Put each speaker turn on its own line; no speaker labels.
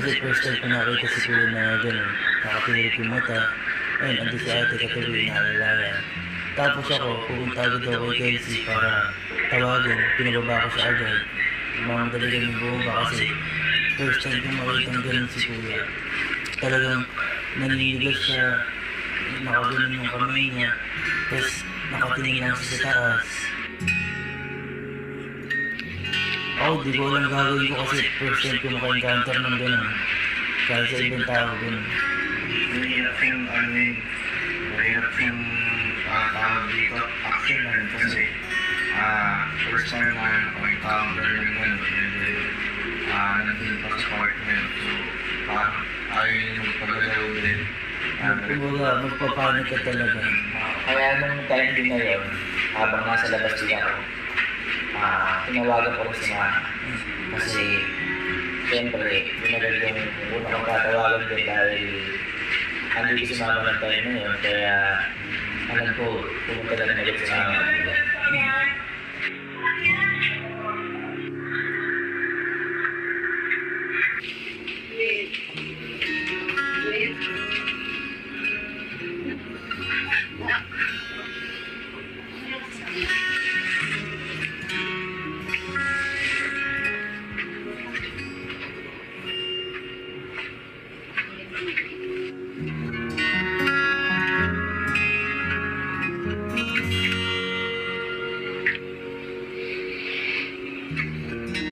Kasi first time ko nakita si Kuya na gano'n. Nakapilit yung mata. Ayun, ando si ate katabi, naalala. Tapos ako, pupunta agad ako kay Kelsey para tawagin. Pinababa ko siya agad. Mga talaga yung bumaba kasi first time ko makita ng gano'n si Kuya. Talagang naninigas siya, nakaganon yung kamay niya. Tapos nakatingin lang siya sa taas. Ako, di ko alam gagawin ko kasi first time ko maka-encounter ng gano'n. Kahit sa ibang tao, gano'n.
Mahirap yung ano yun, mahirap yung tawag dito, accident kasi first time na encounter ng gano'n, nandun pa sa partner, so parang ayaw yung magpagalaw din.
Kumbaga, magpapanik ka talaga.
Kaya nung time din na yun, habang nasa labas din ako, tinawagan ko rin si Mama. Kasi, siyempre, pinagad yung una kong tatawagan din dahil andito si Mama ng time na yun. Kaya, alam ko, pumunta lang agad si Mama.